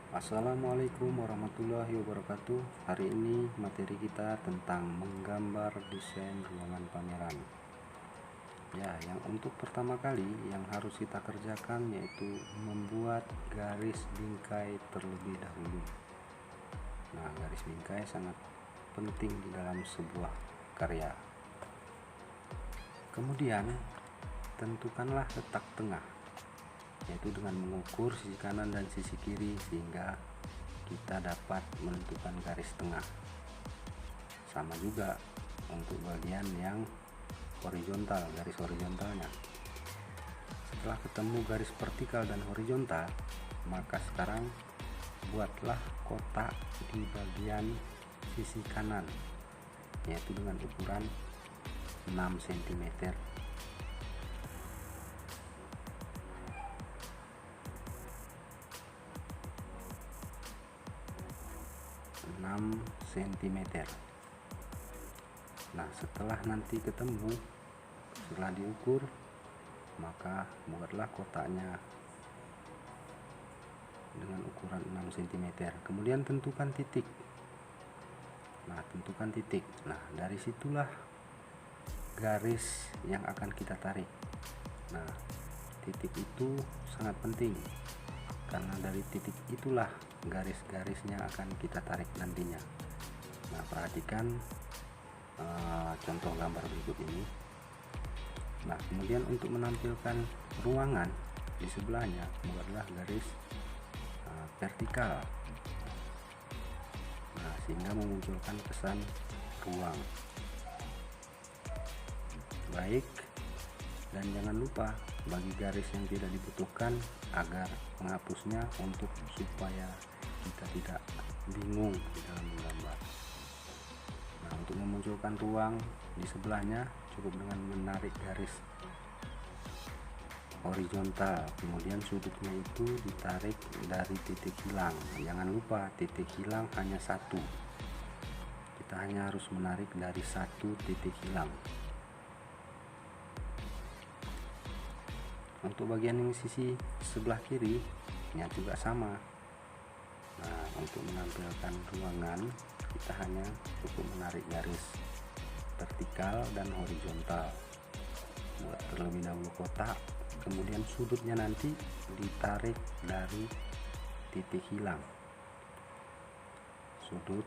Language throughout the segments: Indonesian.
Assalamualaikum warahmatullahi wabarakatuh. Hari ini materi kita tentang menggambar desain ruangan pameran. Ya, yang untuk pertama kali yang harus kita kerjakan yaitu membuat garis bingkai terlebih dahulu. Nah, garis bingkai sangat penting di dalam sebuah karya. Kemudian, tentukanlah letak tengah, yaitu dengan mengukur sisi kanan dan sisi kiri sehingga kita dapat menentukan garis tengah. Sama juga untuk bagian yang horizontal, garis horizontalnya. Setelah ketemu garis vertikal dan horizontal, maka sekarang buatlah kotak di bagian sisi kanan, yaitu dengan ukuran 6 cm. Nah, setelah nanti ketemu, setelah diukur, maka buatlah kotaknya dengan ukuran 6 cm. Kemudian tentukan titik. Nah, dari situlah garis yang akan kita tarik. Nah, titik itu sangat penting karena dari titik itulah garis-garisnya akan kita tarik nantinya. Nah, perhatikan contoh gambar berikut ini. Nah, kemudian untuk menampilkan ruangan di sebelahnya, buatlah garis vertikal. Nah, sehingga memunculkan kesan ruang. Baik, dan jangan lupa bagi garis yang tidak dibutuhkan agar menghapusnya supaya kita tidak bingung di dalam menggambar. Nah, untuk memunculkan ruang di sebelahnya cukup dengan menarik garis horizontal, kemudian sudutnya itu ditarik dari titik hilang. Jangan lupa titik hilang hanya satu, kita hanya harus menarik dari satu titik hilang. Untuk bagian yang sisi sebelah kiri nya juga sama. Nah, untuk menampilkan ruangan kita hanya cukup menarik garis vertikal dan horizontal. Buat terlebih dahulu kotak, kemudian sudutnya nanti ditarik dari titik hilang. Sudut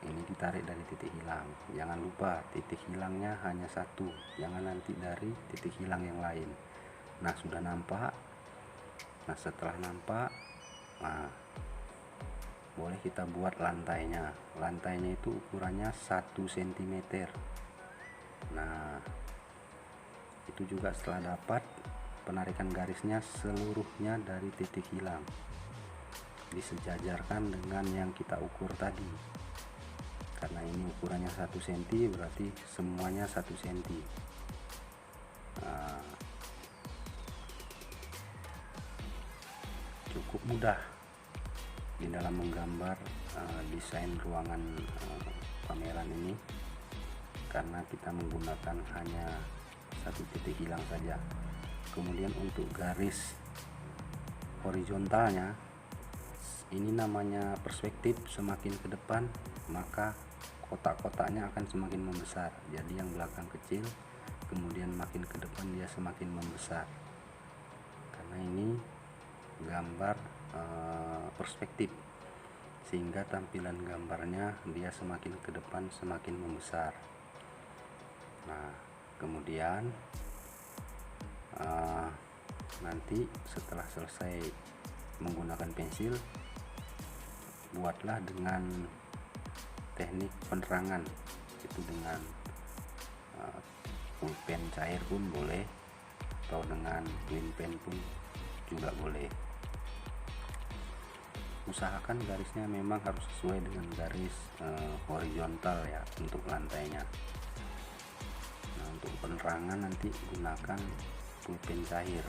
ini ditarik dari titik hilang. Jangan lupa titik hilangnya hanya satu, jangan nanti dari titik hilang yang lain. Nah, sudah nampak. Nah, setelah nampak, nah, boleh kita buat lantainya. Lantainya itu ukurannya 1 cm. Nah, itu juga setelah dapat penarikan garisnya seluruhnya dari titik hilang, disejajarkan dengan yang kita ukur tadi. Karena ini ukurannya 1 cm, berarti semuanya 1 cm. Nah, cukup mudah di dalam menggambar desain ruangan pameran ini, karena kita menggunakan hanya satu titik hilang saja. Kemudian untuk garis horizontalnya, ini namanya perspektif. Semakin ke depan maka kotak-kotaknya akan semakin membesar. Jadi yang belakang kecil, kemudian makin ke depan dia semakin membesar, karena ini gambar perspektif, sehingga tampilan gambarnya dia semakin ke depan semakin membesar. Nah, kemudian nanti setelah selesai menggunakan pensil, buatlah dengan teknik penerangan, itu dengan pulpen cair pun boleh, atau dengan clean pen pun juga boleh. Usahakan garisnya memang harus sesuai dengan garis horizontal ya untuk lantainya. Nah, untuk penerangan nanti gunakan pulpen cair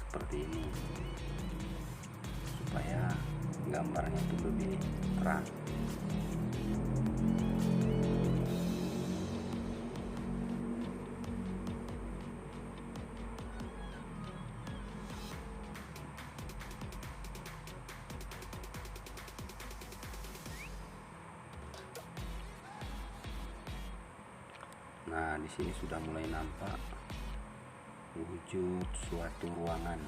seperti ini supaya gambarnya itu lebih terang. Nah, di sini sudah mulai nampak wujud suatu ruangan.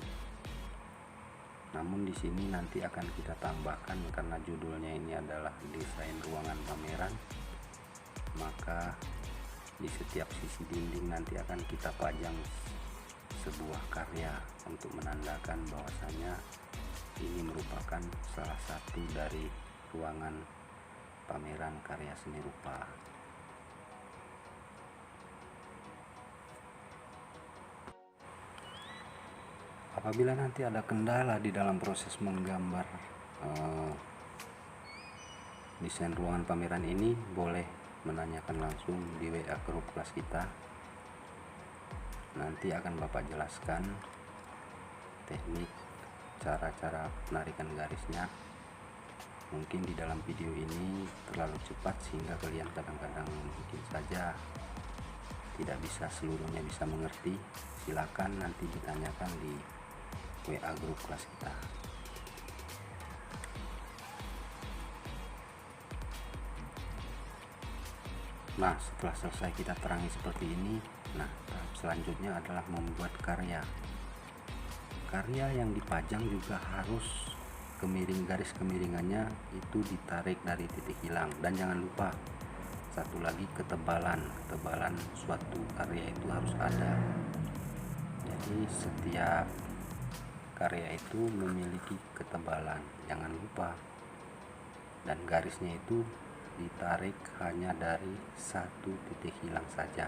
Namun di sini nanti akan kita tambahkan, karena judulnya ini adalah desain ruangan pameran, maka di setiap sisi dinding nanti akan kita pajang sebuah karya untuk menandakan bahwasanya ini merupakan salah satu dari ruangan pameran karya seni rupa. Apabila nanti ada kendala di dalam proses menggambar desain ruangan pameran ini, boleh menanyakan langsung di WA grup kelas kita. Nanti akan Bapak jelaskan teknik, cara-cara penarikan garisnya. Mungkin di dalam video ini terlalu cepat sehingga kalian kadang-kadang mungkin saja tidak bisa seluruhnya bisa mengerti. Silakan nanti ditanyakan di WA grup kelas kita. Nah, setelah selesai kita terangi seperti ini, nah tahap selanjutnya adalah membuat karya. Karya yang dipajang juga harus garis kemiringannya itu ditarik dari titik hilang, dan jangan lupa satu lagi, ketebalan suatu karya itu harus ada. Jadi setiap karya itu memiliki ketebalan, jangan lupa, dan garisnya itu ditarik hanya dari satu titik hilang saja.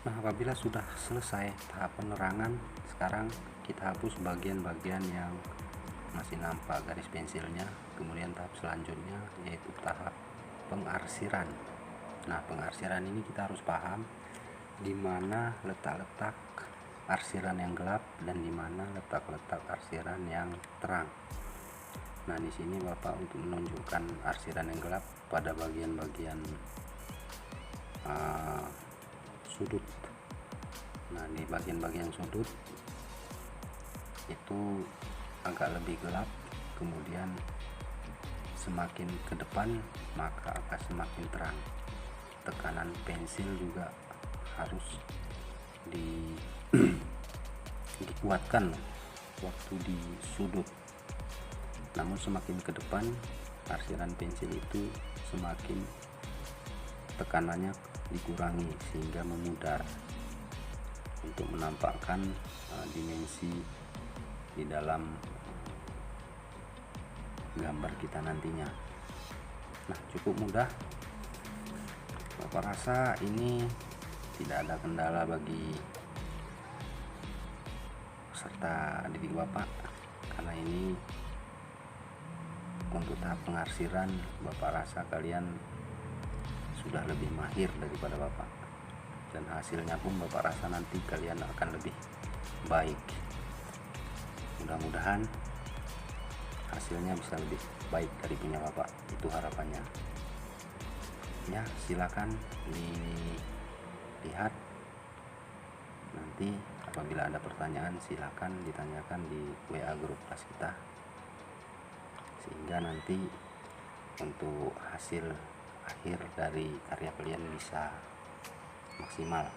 Nah, apabila sudah selesai tahap penerangan, sekarang kita hapus bagian-bagian yang masih nampak garis pensilnya. Kemudian tahap selanjutnya yaitu tahap pengarsiran. Nah, pengarsiran ini kita harus paham di mana letak-letak arsiran yang gelap dan di mana letak-letak arsiran yang terang. Nah, di sini Bapak untuk menunjukkan arsiran yang gelap pada bagian-bagian sudut. Nah, di bagian-bagian sudut itu agak lebih gelap, kemudian semakin ke depan maka akan semakin terang. Tekanan pensil juga harus dikuatkan waktu di sudut. Namun semakin ke depan arsiran pensil itu semakin tekanannya dikurangi sehingga memudar untuk menampakkan dimensi di dalam gambar kita nantinya. Nah, cukup mudah. Bapak rasa ini tidak ada kendala bagi peserta didik Bapak, karena ini untuk tahap pengarsiran Bapak rasa kalian sudah lebih mahir daripada Bapak, dan hasilnya pun Bapak rasa nanti kalian akan lebih baik. Mudah-mudahan hasilnya bisa lebih baik dari punya Bapak, itu harapannya. Ya, silakan dilihat. Nanti apabila ada pertanyaan silakan ditanyakan di WA grup kelas kita, sehingga nanti untuk hasil akhir dari karya kalian bisa maksimal.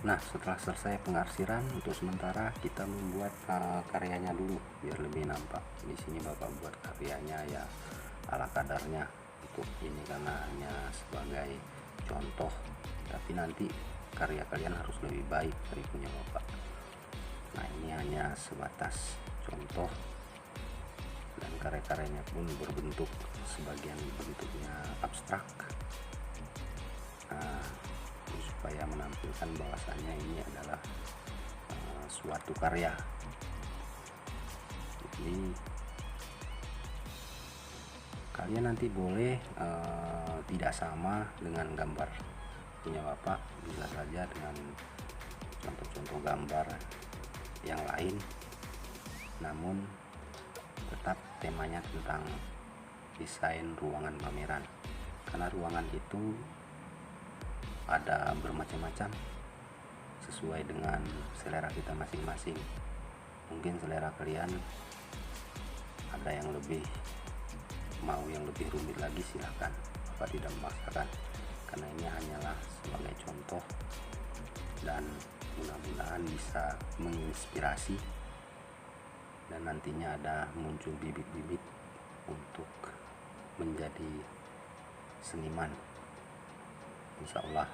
Nah, setelah selesai pengarsiran, untuk sementara kita membuat karyanya dulu biar lebih nampak. Di sini Bapak buat karyanya ya ala kadarnya. Untuk ini karena hanya sebagai contoh, tapi nanti karya kalian harus lebih baik dari punya Bapak. Nah, ini hanya sebatas contoh, dan karya-karyanya pun berbentuk, sebagian bentuknya abstrak. Nah, supaya menampilkan bahwasannya ini adalah suatu karya. Jadi kalian nanti boleh tidak sama dengan gambar punya Bapak, bisa saja dengan contoh-contoh gambar yang lain, namun tetap temanya tentang desain ruangan pameran, karena ruangan itu ada bermacam-macam sesuai dengan selera kita masing-masing. Mungkin selera kalian ada yang lebih mau yang lebih rumit lagi, silahkan. Bapak tidak memaksakan, karena ini hanyalah sebagai contoh, dan mudah-mudahan bisa menginspirasi dan nantinya ada muncul bibit-bibit untuk menjadi seniman, insya Allah.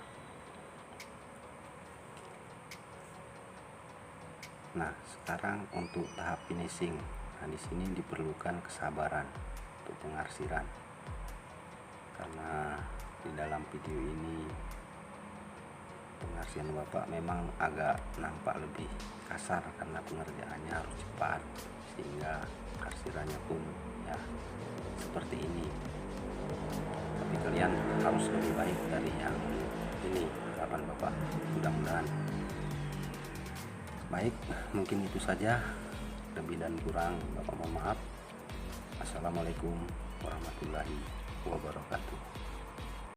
Nah, sekarang untuk tahap finishing. Nah, di sini diperlukan kesabaran untuk pengarsiran, karena di dalam video ini pengarsiran Bapak memang agak nampak lebih kasar karena pengerjaannya harus cepat, sehingga arsirannya pun ya seperti ini. Tapi kalian harus lebih baik dari yang ini, harapan Bapak. Mudah-mudahan baik. Mungkin itu saja, lebih dan kurang Bapak mohon maaf. Assalamualaikum warahmatullahi wabarakatuh.